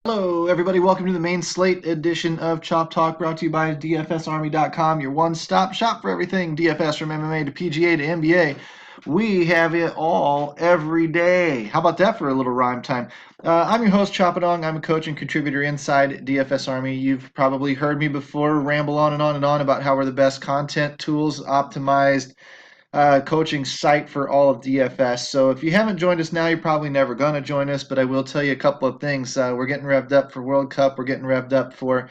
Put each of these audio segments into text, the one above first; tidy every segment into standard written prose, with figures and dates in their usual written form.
Hello, everybody. Welcome to the main slate edition of Chop Talk, brought to you by DFSArmy.com, your one-stop shop for everything DFS from MMA to PGA to NBA. We have it all every day. How about that for a little rhyme time? I'm your host, Choppadong. I'm a coach and contributor inside DFS Army. You've probably heard me before ramble on and on and on about how we're the best content tools optimized coaching site for all of DFS. So if you haven't joined us now, you're probably never going to join us, but I will tell you a couple of things. We're getting revved up for World Cup. We're getting revved up for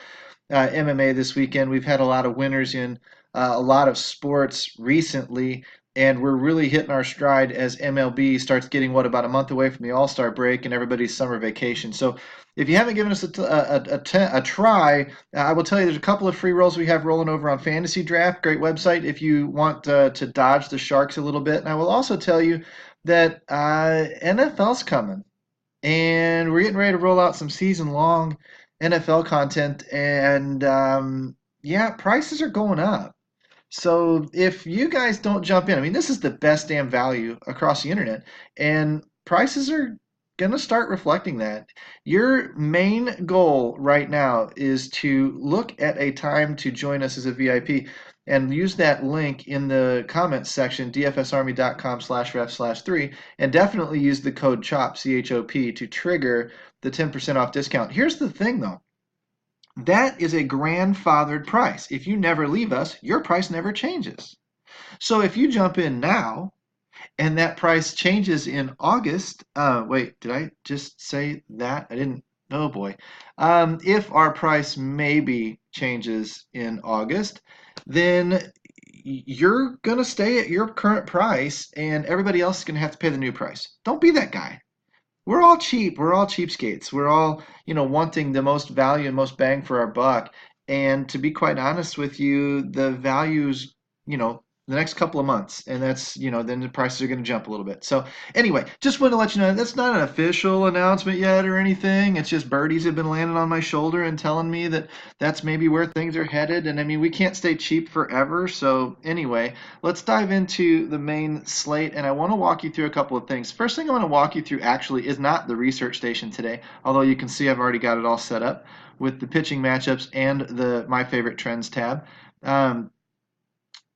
MMA this weekend. We've had a lot of winners in a lot of sports recently, and we're really hitting our stride as MLB starts getting about a month away from the All-Star break and everybody's summer vacation. So if you haven't given us a try, I will tell you there's a couple of free rolls we have rolling over on Fantasy Draft. Great website if you want to dodge the sharks a little bit. And I will also tell you that NFL's coming, and we're getting ready to roll out some season-long NFL content. And yeah, prices are going up. So if you guys don't jump in, I mean, this is the best damn value across the internet, and prices are going to start reflecting that. Your main goal right now is to look at a time to join us as a VIP and use that link in the comments section, dfsarmy.com/ref/3, and definitely use the code CHOP, CHOP, to trigger the 10% off discount. Here's the thing though. That is a grandfathered price. If you never leave us, your price never changes. So if you jump in now and that price changes in August, wait, did I just say that? I didn't. Oh boy. If our price maybe changes in August, then you're going to stay at your current price and everybody else is going to have to pay the new price. Don't be that guy. We're all cheap. We're all cheapskates. We're all, wanting the most value and most bang for our buck. And to be quite honest with you, the values, the next couple of months, and that's, then the prices are going to jump a little bit. So anyway, just wanted to let you know that's not an official announcement yet or anything. It's just birdies have been landing on my shoulder and telling me that that's maybe where things are headed. And I mean, we can't stay cheap forever. So anyway, let's dive into the main slate, and I want to walk you through a couple of things. First thing I want to walk you through actually is not the research station today, although you can see I've already got it all set up with the pitching matchups and the My Favorite Trends tab. Um,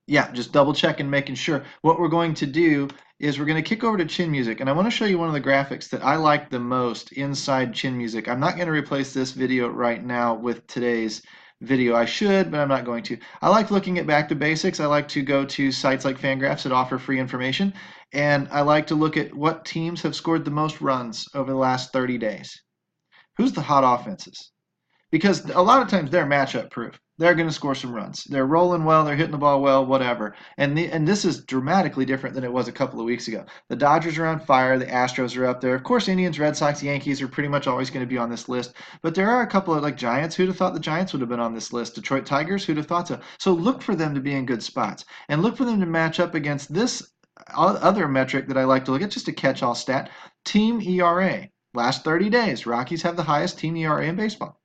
yeah, just double checking, making sure. What we're going to do is we're going to kick over to Chin Music, and I want to show you one of the graphics that I like the most inside Chin Music. I'm not going to replace this video right now with today's video. I should, but I'm not going to. I like looking at back to basics. I like to go to sites like Fangraphs that offer free information, and I like to look at what teams have scored the most runs over the last 30 days. Who's the hot offenses? Because a lot of times they're matchup proof. They're going to score some runs. They're rolling well. They're hitting the ball well, whatever. And this is dramatically different than it was a couple of weeks ago. The Dodgers are on fire. The Astros are up there. Of course, Indians, Red Sox, Yankees are pretty much always going to be on this list. But there are a couple of like Giants. Who'd have thought the Giants would have been on this list? Detroit Tigers. Who'd have thought so? So look for them to be in good spots and look for them to match up against this other metric that I like to look at, just a catch-all stat: team ERA. Last 30 days, Rockies have the highest team ERA in baseball.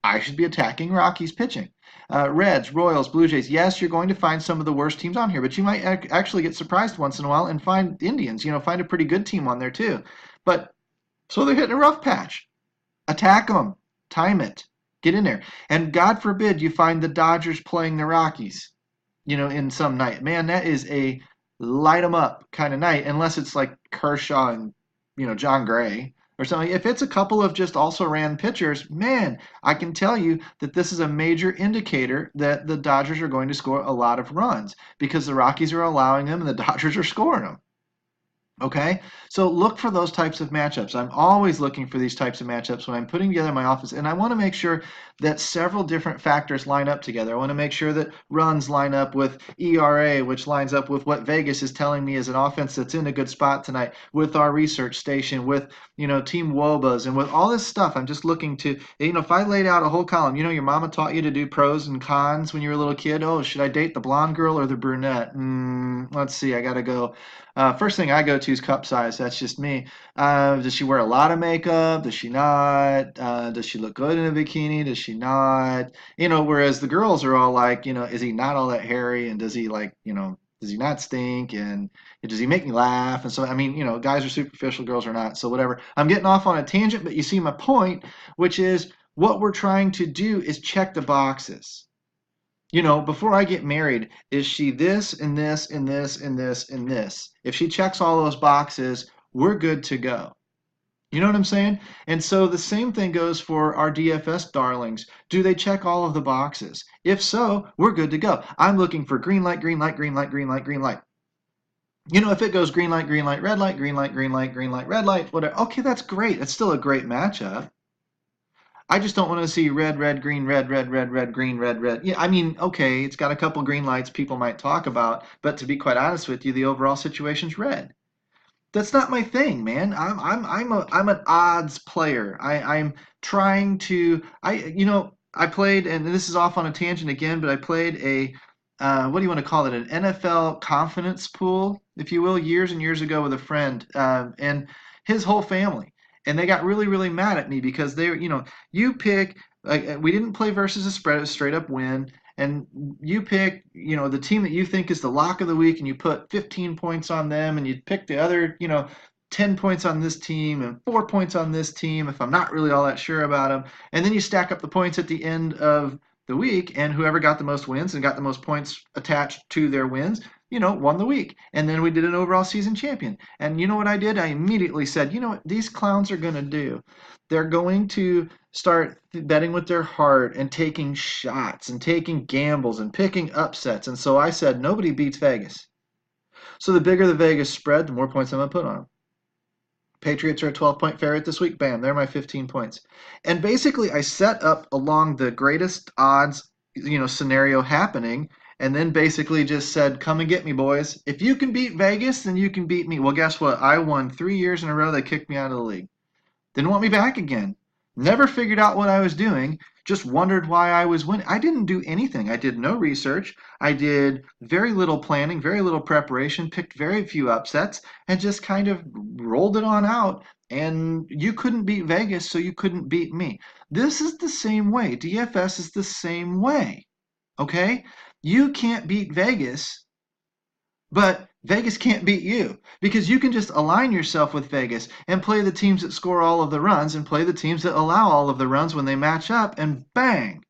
I should be attacking Rockies pitching. Reds, Royals, Blue Jays. Yes, you're going to find some of the worst teams on here, but you might actually get surprised once in a while and find Indians, find a pretty good team on there too. But so they're hitting a rough patch. Attack them. Time it. Get in there. And God forbid you find the Dodgers playing the Rockies, in some night. Man, that is a light them up kind of night, unless it's like Kershaw and, John Gray or something. If it's a couple of just also ran pitchers, man, I can tell you that this is a major indicator that the Dodgers are going to score a lot of runs because the Rockies are allowing them and the Dodgers are scoring them. Okay, so look for those types of matchups. I'm always looking for these types of matchups when I'm putting together my office, and I want to make sure that several different factors line up together. I want to make sure that runs line up with ERA, which lines up with what Vegas is telling me is an offense that's in a good spot tonight, with our research station, with team WOBAs, and with all this stuff. I'm just looking to, if I laid out a whole column, your mama taught you to do pros and cons when you were a little kid. Oh, should I date the blonde girl or the brunette? Let's see, I gotta go. First thing I go to is cup size. That's just me. Does she wear a lot of makeup? Does she not? Does she look good in a bikini? Does she not? Whereas the girls are all like, is he not all that hairy? And does he does does he not stink? And does he make me laugh? And so, I mean, guys are superficial, girls are not. So whatever. I'm getting off on a tangent, but you see my point, which is what we're trying to do is check the boxes. Before I get married, is she this and this and this and this and this? If she checks all those boxes, we're good to go. You know what I'm saying? And so the same thing goes for our DFS darlings. Do they check all of the boxes? If so, we're good to go. I'm looking for green light, green light, green light, green light, green light. If it goes green light, red light, green light, green light, green light, red light, whatever, okay, that's great. It's still a great matchup. I just don't want to see red, red, green, red, red, red, red, green, red, red. Yeah, I mean, okay, it's got a couple green lights people might talk about, but to be quite honest with you, the overall situation's red. That's not my thing, man. I'm an odds player. I'm trying to I played, and this is off on a tangent again, but I played a what do you want to call it? An NFL confidence pool, if you will, years and years ago with a friend, and his whole family, and they got really really mad at me because you pick, like, we didn't play versus a spread, it was straight up win. And you pick, the team that you think is the lock of the week, and you put 15 points on them, and you pick the other, 10 points on this team and 4 points on this team if I'm not really all that sure about them. And then you stack up the points at the end of the week, and whoever got the most wins and got the most points attached to their wins, won the week. And then we did an overall season champion. And you know what I did? I immediately said, you know what these clowns are going to do? They're going to start betting with their heart and taking shots and taking gambles and picking upsets. And so I said, nobody beats Vegas. So the bigger the Vegas spread, the more points I'm going to put on them. Patriots are a 12-point favorite this week. Bam, they're my 15 points. And basically, I set up along the greatest odds, scenario happening, and then basically just said, come and get me, boys. If you can beat Vegas, then you can beat me. Well, guess what? I won 3 years in a row. They kicked me out of the league. Didn't want me back again. Never figured out what I was doing. Just wondered why I was winning. I didn't do anything. I did no research. I did very little planning, very little preparation, picked very few upsets, and just kind of rolled it on out. And you couldn't beat Vegas, so you couldn't beat me. This is the same way. DFS is the same way. Okay? You can't beat Vegas, but Vegas can't beat you because you can just align yourself with Vegas and play the teams that score all of the runs and play the teams that allow all of the runs when they match up, and bang,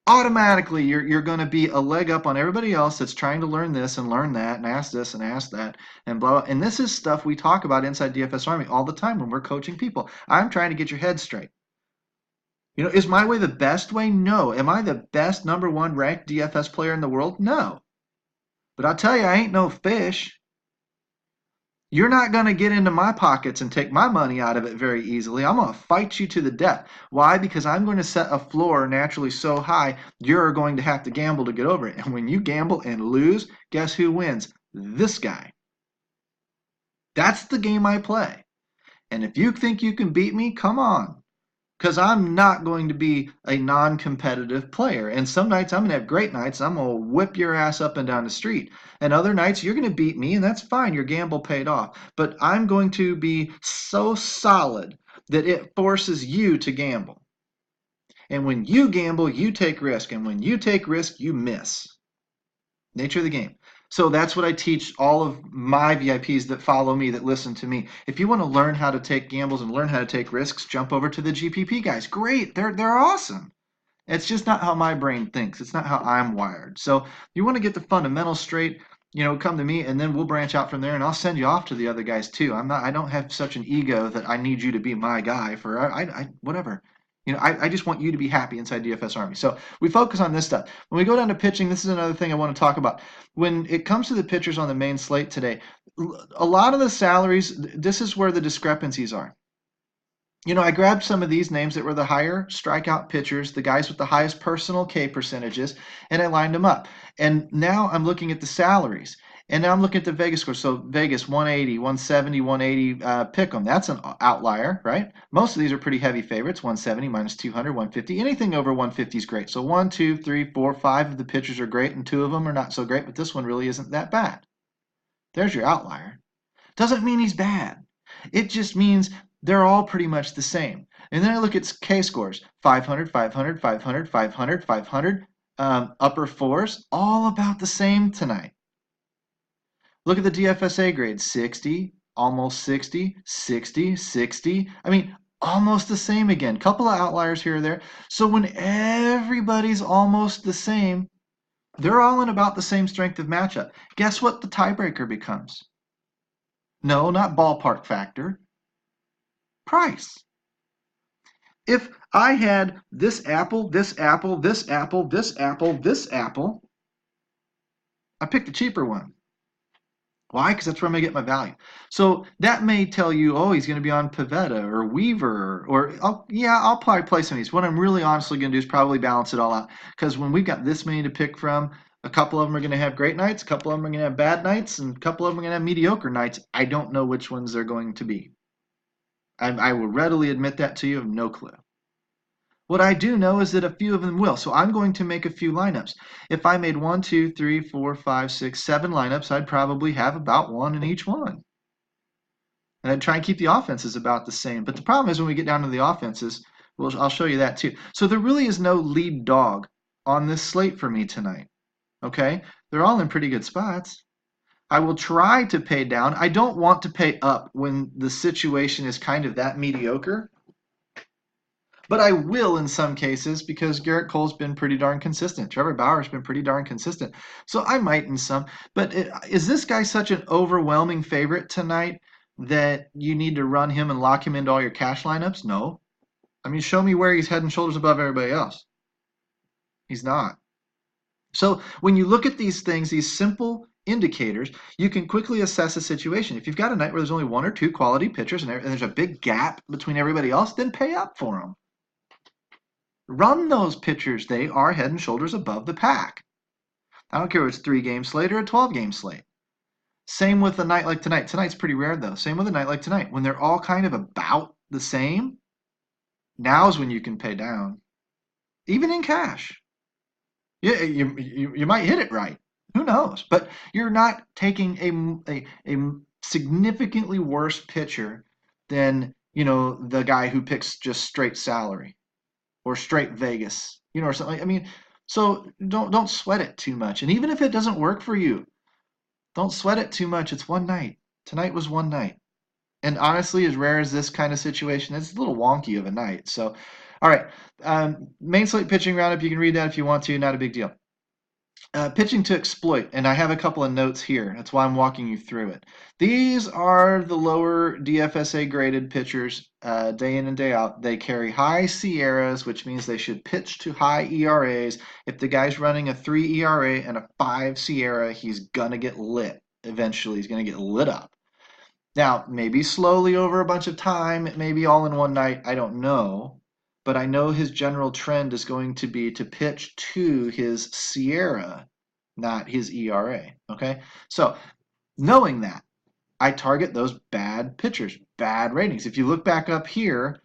automatically you're going to be a leg up on everybody else that's trying to learn this and learn that and ask this and ask that and blah, blah. And this is stuff we talk about inside DFS Army all the time when we're coaching people. I'm trying to get your head straight. Is my way the best way? No. Am I the best number one ranked DFS player in the world? No. But I'll tell you, I ain't no fish. You're not going to get into my pockets and take my money out of it very easily. I'm going to fight you to the death. Why? Because I'm going to set a floor naturally so high, you're going to have to gamble to get over it. And when you gamble and lose, guess who wins? This guy. That's the game I play. And if you think you can beat me, come on. Because I'm not going to be a non-competitive player. And some nights I'm going to have great nights. I'm going to whip your ass up and down the street. And other nights you're going to beat me, and that's fine. Your gamble paid off. But I'm going to be so solid that it forces you to gamble. And when you gamble, you take risk. And when you take risk, you miss. Nature of the game. So that's what I teach all of my VIPs that follow me, that listen to me. If you want to learn how to take gambles and learn how to take risks, jump over to the GPP guys. Great. They're awesome. It's just not how my brain thinks. It's not how I'm wired. So you want to get the fundamentals straight, come to me, and then we'll branch out from there, and I'll send you off to the other guys too. I don't have such an ego that I need you to be my guy for whatever. I just want you to be happy inside DFS Army. So we focus on this stuff. When we go down to pitching, this is another thing I want to talk about. When it comes to the pitchers on the main slate today, a lot of the salaries, this is where the discrepancies are. I grabbed some of these names that were the higher strikeout pitchers, the guys with the highest personal K percentages, and I lined them up. And now I'm looking at the salaries. And now I'm looking at the Vegas score. So Vegas 180, 170, 180, pick them. That's an outlier, right? Most of these are pretty heavy favorites. 170 minus 200, 150. Anything over 150 is great. So 1, 2, 3, 4, 5 of the pitchers are great, and 2 of them are not so great, but this one really isn't that bad. There's your outlier. Doesn't mean he's bad. It just means they're all pretty much the same. And then I look at K scores. 500, 500, 500, 500, 500. Upper fours, all about the same tonight. Look at the DFSA grade, 60, almost 60, 60, 60. I mean, almost the same again. Couple of outliers here or there. So when everybody's almost the same, they're all in about the same strength of matchup. Guess what the tiebreaker becomes? No, not ballpark factor. Price. If I had this apple, this apple, this apple, this apple, this apple, I picked the cheaper one. Why? Because that's where I'm going to get my value. So that may tell you, oh, he's going to be on Pavetta or Weaver, or I'll probably play some of these. What I'm really honestly going to do is probably balance it all out. Because when we've got this many to pick from, a couple of them are going to have great nights, a couple of them are going to have bad nights, and a couple of them are going to have mediocre nights. I don't know which ones they're going to be. I will readily admit that to you. I have no clue. What I do know is that a few of them will. So I'm going to make a few lineups. If I made 1, 2, 3, 4, 5, 6, 7 lineups, I'd probably have about one in each one. And I'd try and keep the offenses about the same. But the problem is when we get down to the offenses, I'll show you that too. So there really is no lead dog on this slate for me tonight. Okay? They're all in pretty good spots. I will try to pay down. I don't want to pay up when the situation is kind of that mediocre. But I will in some cases because Garrett Cole's been pretty darn consistent. Trevor Bauer's been pretty darn consistent. So I might in some. But is this guy such an overwhelming favorite tonight that you need to run him and lock him into all your cash lineups? No. I mean, show me where he's head and shoulders above everybody else. He's not. So when you look at these things, these simple indicators, you can quickly assess a situation. If you've got a night where there's only 1 or 2 quality pitchers and there's a big gap between everybody else, then pay up for them. Run those pitchers. They are head and shoulders above the pack. I don't care if it's 3-game slate or a 12-game slate. Same with a night like tonight. Tonight's pretty rare, though. Same with a night like tonight. When they're all kind of about the same, now's when you can pay down. Even in cash. Yeah, you might hit it right. Who knows? But you're not taking a significantly worse pitcher than, the guy who picks just straight salary. Or straight Vegas, or something. I mean, so don't sweat it too much. And even if it doesn't work for you, don't sweat it too much. It's one night. Tonight was one night. And honestly, as rare as this kind of situation, it's a little wonky of a night. So, all right. Main slate pitching roundup. You can read that if you want to. Not a big deal. Pitching to exploit, and I have a couple of notes here. That's why I'm walking you through it. These are the lower DFSA graded pitchers day in and day out. They carry high Sierras, which means they should pitch to high ERAs. If the guy's running a 3 ERA and a 5 Sierra, he's going to get lit. Eventually, he's going to get lit up. Now, maybe slowly over a bunch of time, maybe all in one night, I don't know. But I know his general trend is going to be to pitch to his Sierra, not his ERA, okay? So knowing that, I target those bad pitchers, bad ratings. If you look back up here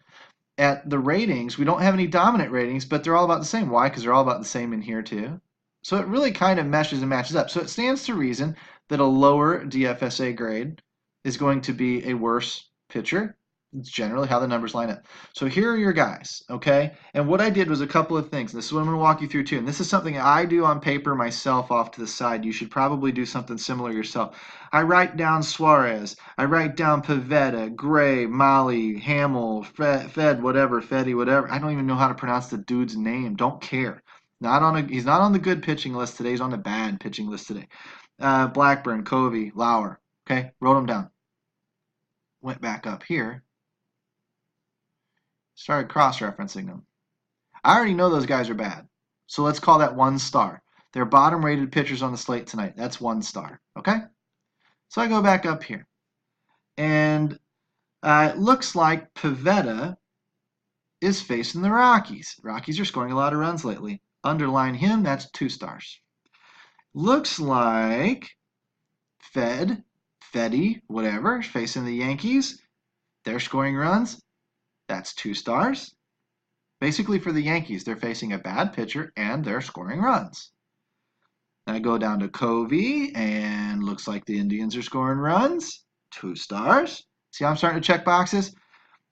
at the ratings, we don't have any dominant ratings, but they're all about the same. Why? Because they're all about the same in here too. So it really kind of meshes and matches up. So it stands to reason that a lower DFSA grade is going to be a worse pitcher. It's generally how the numbers line up. So here are your guys, okay? And what I did was a couple of things. This is what I'm going to walk you through too. And this is something I do on paper myself off to the side. You should probably do something similar yourself. I write down Suarez. I write down Pavetta, Gray, Molly, Hamill, Fed, whatever, Feddy, whatever. I don't even know how to pronounce the dude's name. Don't care. He's not on the good pitching list today. He's on the bad pitching list today. Blackburn, Covey, Lauer. Okay, wrote them down. Went back up here. Started cross-referencing them. I already know those guys are bad. So let's call that 1 star. They're bottom-rated pitchers on the slate tonight. That's 1 star. Okay? So I go back up here. And it looks like Pavetta is facing the Rockies. Rockies are scoring a lot of runs lately. Underline him, that's 2 stars. Looks like Feddy, whatever, facing the Yankees. They're scoring runs. That's 2 stars. Basically for the Yankees, they're facing a bad pitcher and they're scoring runs. Then I go down to Covey and looks like the Indians are scoring runs. 2 stars. See how I'm starting to check boxes?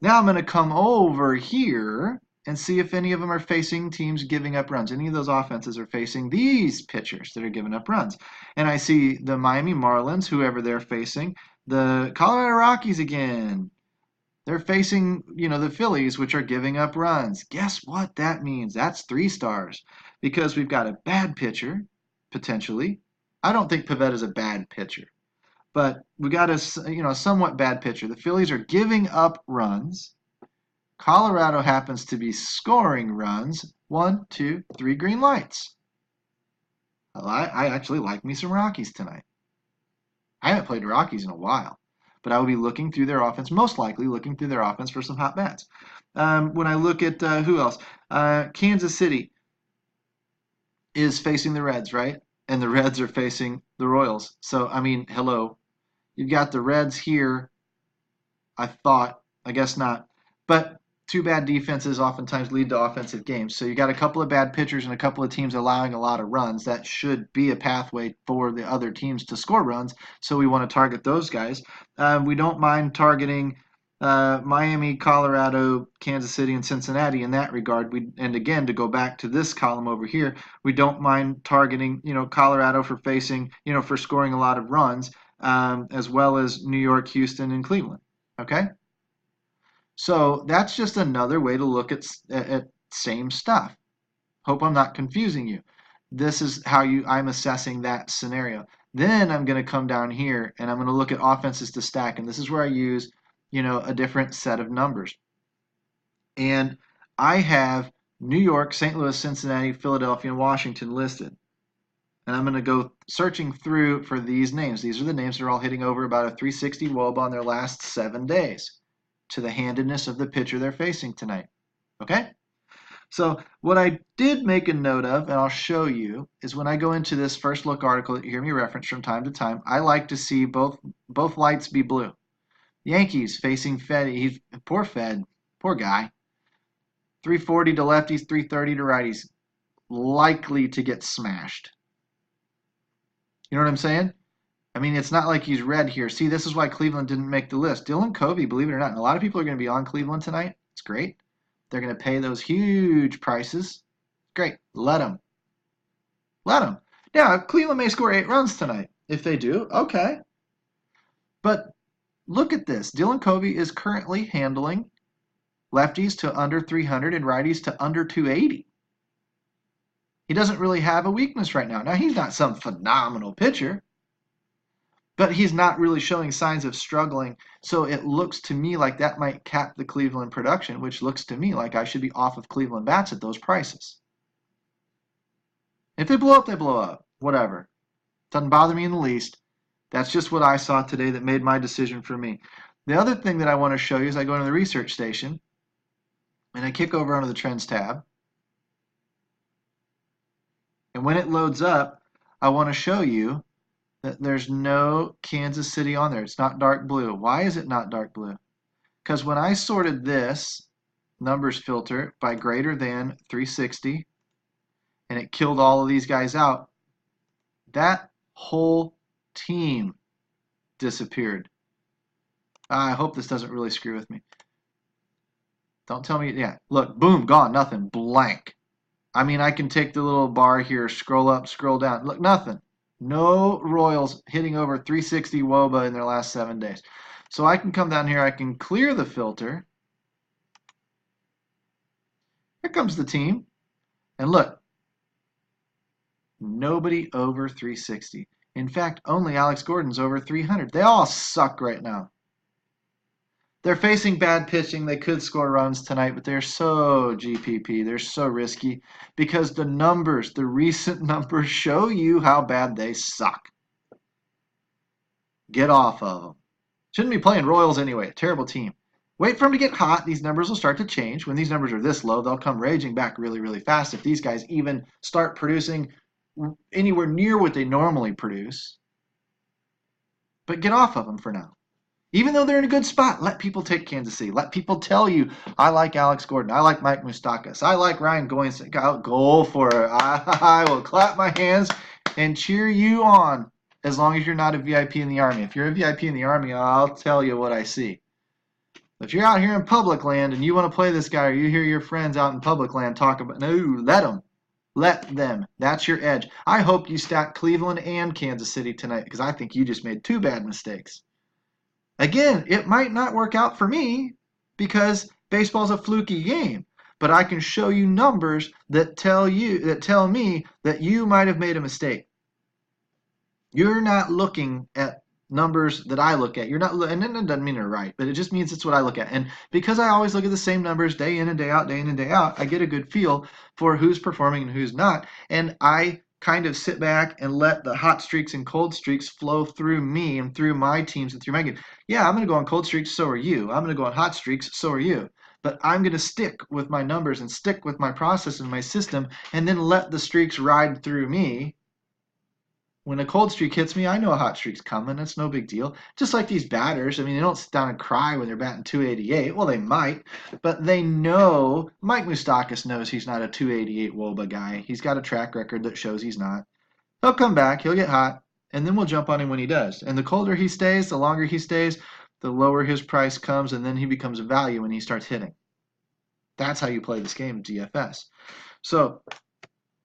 Now I'm going to come over here and see if any of them are facing teams giving up runs. Any of those offenses are facing these pitchers that are giving up runs. And I see the Miami Marlins, whoever they're facing, the Colorado Rockies again. They're facing, the Phillies, which are giving up runs. Guess what that means? That's 3 stars because we've got a bad pitcher, potentially. I don't think Pavetta's a bad pitcher, but we got a, somewhat bad pitcher. The Phillies are giving up runs. Colorado happens to be scoring runs. 1, 2, 3 green lights. I actually like me some Rockies tonight. I haven't played Rockies in a while, but I will be looking through their offense, most likely looking through their offense for some hot bats. When I look at who else, Kansas City is facing the Reds, right? And the Reds are facing the Royals. So, I mean, hello. You've got the Reds here. I guess not. But 2 bad defenses oftentimes lead to offensive games. So you got a couple of bad pitchers and a couple of teams allowing a lot of runs. That should be a pathway for the other teams to score runs. So we want to target those guys. We don't mind targeting Miami, Colorado, Kansas City, and Cincinnati in that regard. And again, to go back to this column over here, we don't mind targeting, Colorado for facing, for scoring a lot of runs, as well as New York, Houston, and Cleveland. Okay? So that's just another way to look at same stuff. Hope I'm not confusing you. This is how I'm assessing that scenario. Then I'm going to come down here and I'm going to look at offenses to stack. And this is where I use, a different set of numbers. And I have New York, St. Louis, Cincinnati, Philadelphia, and Washington listed. And I'm going to go searching through for these names. These are the names that are all hitting over about a 360 WOBA on their last 7 days, to the handedness of the pitcher they're facing tonight. Okay? So what I did make a note of, and I'll show you, is when I go into this first look article that you hear me reference from time to time, I like to see both lights be blue. Yankees facing Fed. Poor Fed. Poor guy. 340 to lefties, 330 to righties. Likely to get smashed. You know what I'm saying? I mean, it's not like he's red here. See, this is why Cleveland didn't make the list. Dylan Covey, believe it or not, and a lot of people are going to be on Cleveland tonight. It's great. They're going to pay those huge prices. Great. Let them. Let them. Now, Cleveland may score 8 runs tonight. If they do, okay. But look at this. Dylan Covey is currently handling lefties to under 300 and righties to under 280. He doesn't really have a weakness right now. Now, he's not some phenomenal pitcher, but he's not really showing signs of struggling. So it looks to me like that might cap the Cleveland production, which looks to me like I should be off of Cleveland bats at those prices. If they blow up, they blow up. Whatever. Doesn't bother me in the least. That's just what I saw today that made my decision for me. The other thing that I want to show you is I go into the research station and I kick over onto the trends tab. And when it loads up, I want to show you that there's no Kansas City on there. It's not dark blue. Why is it not dark blue? Because when I sorted this numbers filter by greater than 360 and it killed all of these guys out, that whole team disappeared. I hope this doesn't really screw with me. Don't tell me, yeah, look, boom, gone, nothing, blank. I mean, I can take the little bar here, scroll up, scroll down. Look, nothing. No Royals hitting over 360 WOBA in their last 7 days. So I can come down here, I can clear the filter. Here comes the team. And look, nobody over 360. In fact, only Alex Gordon's over 300. They all suck right now. They're facing bad pitching. They could score runs tonight, but they're so GPP. They're so risky because the numbers, the recent numbers show you how bad they suck. Get off of them. Shouldn't be playing Royals anyway. Terrible team. Wait for them to get hot. These numbers will start to change. When these numbers are this low, they'll come raging back really, really fast. If these guys even start producing anywhere near what they normally produce. But get off of them for now. Even though they're in a good spot, let people take Kansas City. Let people tell you, I like Alex Gordon. I like Mike Moustakas. I like Ryan Goins. Go for it. I will clap my hands and cheer you on as long as you're not a VIP in the Army. If you're a VIP in the Army, I'll tell you what I see. If you're out here in public land and you want to play this guy, or you hear your friends out in public land talk about, no, let them. Let them. That's your edge. I hope you stack Cleveland and Kansas City tonight because I think you just made 2 bad mistakes. Again, it might not work out for me because baseball's a fluky game, but I can show you numbers that tell me that you might have made a mistake. You're not looking at numbers that I look at. You're not, and it doesn't mean they're right, but it just means it's what I look at. And because I always look at the same numbers day in and day out, I get a good feel for who's performing and who's not. And I kind of sit back and let the hot streaks and cold streaks flow through me and through my teams and through my game. Yeah, I'm going to go on cold streaks, so are you. I'm going to go on hot streaks, so are you. But I'm going to stick with my numbers and stick with my process and my system and then let the streaks ride through me. When a cold streak hits me, I know a hot streak's coming. It's no big deal. Just like these batters, I mean, they don't sit down and cry when they're batting 288. Well, they might, but they know. Mike Moustakas knows he's not a 288 WOBA guy. He's got a track record that shows he's not. He'll come back, he'll get hot, and then we'll jump on him when he does. And the colder he stays, the longer he stays, the lower his price comes, and then he becomes a value when he starts hitting. That's how you play this game, DFS. So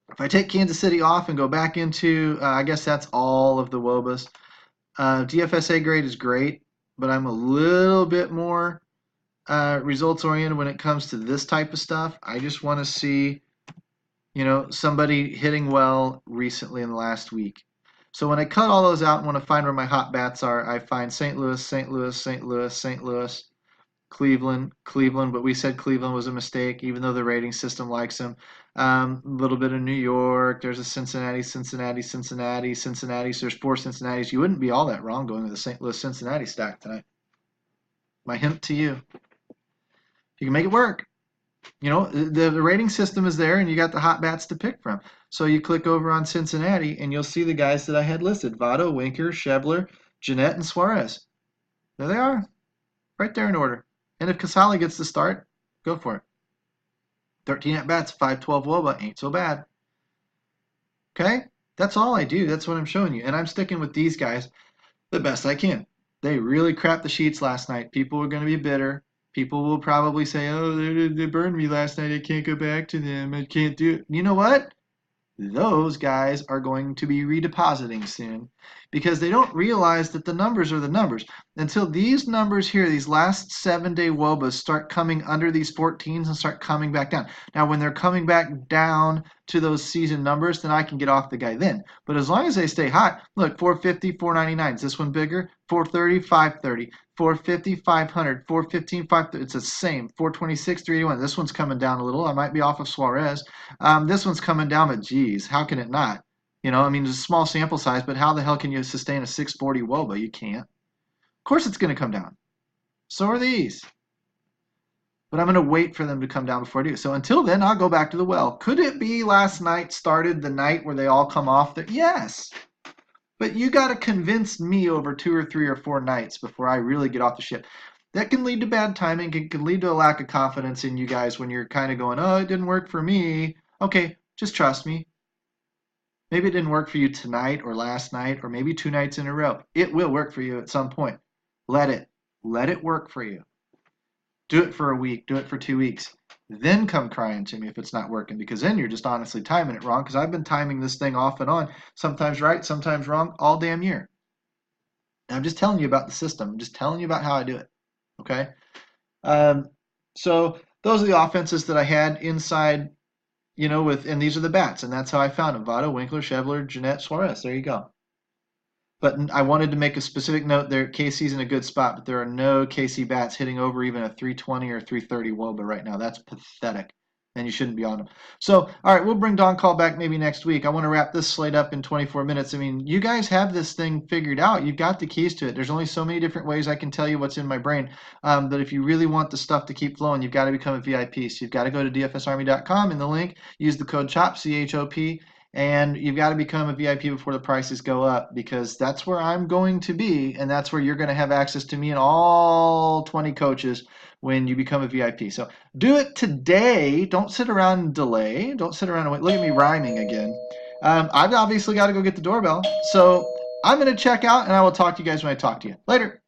if I take Kansas City off and go back into, I guess that's all of the WOBAs. DFS A grade is great, but I'm a little bit more results oriented when it comes to this type of stuff. I just want to see, somebody hitting well recently in the last week. So when I cut all those out and want to find where my hot bats are, I find St. Louis, St. Louis, St. Louis, St. Louis, Cleveland, but we said Cleveland was a mistake, even though the rating system likes them. A little bit of New York. There's a Cincinnati. So there's 4 Cincinnatis. You wouldn't be all that wrong going with the St. Louis Cincinnati stack tonight. My hint to you. You can make it work. The rating system is there, and you got the hot bats to pick from. So you click over on Cincinnati, and you'll see the guys that I had listed: Votto, Winker, Schebler, Jeanette, and Suarez. There they are, right there in order. And if Casale gets the start, go for it. 13 at-bats, 512 WOBA, ain't so bad. Okay? That's all I do. That's what I'm showing you. And I'm sticking with these guys the best I can. They really crapped the sheets last night. People are going to be bitter. People will probably say, oh, they burned me last night. I can't go back to them. I can't do it. You know what? Those guys are going to be redepositing soon because they don't realize that the numbers are the numbers. Until these numbers here, these last 7-day WOBAs start coming under these 14s and start coming back down. Now, when they're coming back down to those season numbers, then I can get off the guy then. But as long as they stay hot, look, 450, 499. Is this one bigger? 430, 530. 450, 500, 415, 530. It's the same. 426, 381. This one's coming down a little. I might be off of Suarez. This one's coming down, but geez, how can it not? It's a small sample size, but how the hell can you sustain a 640 WOBA? You can't. Of course it's going to come down. So are these. But I'm going to wait for them to come down before I do. So until then, I'll go back to the well. Could it be last night started the night where they all come off? Yes. But you got to convince me over 2 or 3 or 4 nights before I really get off the ship. That can lead to bad timing. It can lead to a lack of confidence in you guys when you're kind of going, oh, it didn't work for me. Okay, just trust me. Maybe it didn't work for you tonight or last night or maybe 2 nights in a row. It will work for you at some point. Let it work for you. Do it for a week. Do it for 2 weeks. Then come crying to me if it's not working, because then you're just honestly timing it wrong, because I've been timing this thing off and on, sometimes right, sometimes wrong, all damn year. And I'm just telling you about the system. I'm just telling you about how I do it. Okay? So those are the offenses that I had inside, and these are the bats, and that's how I found them. Votto, Winkler, Schebler, Jeanette, Suarez. There you go. But I wanted to make a specific note there. KC's in a good spot, but there are no KC bats hitting over even a 320 or 330 WOBA right now. That's pathetic, and you shouldn't be on them. So, all right, we'll bring Don Call back maybe next week. I want to wrap this slate up in 24 minutes. I mean, you guys have this thing figured out. You've got the keys to it. There's only so many different ways I can tell you what's in my brain. But if you really want the stuff to keep flowing, you've got to become a VIP. So you've got to go to dfsarmy.com in the link, use the code CHOP, C-H-O-P, and you've got to become a VIP before the prices go up, because that's where I'm going to be, and that's where you're going to have access to me and all 20 coaches when you become a VIP. So do it today. Don't sit around and delay. Don't sit around and wait. Look at me rhyming again. I've obviously got to go get the doorbell. So I'm going to check out, and I will talk to you guys when I talk to you. Later.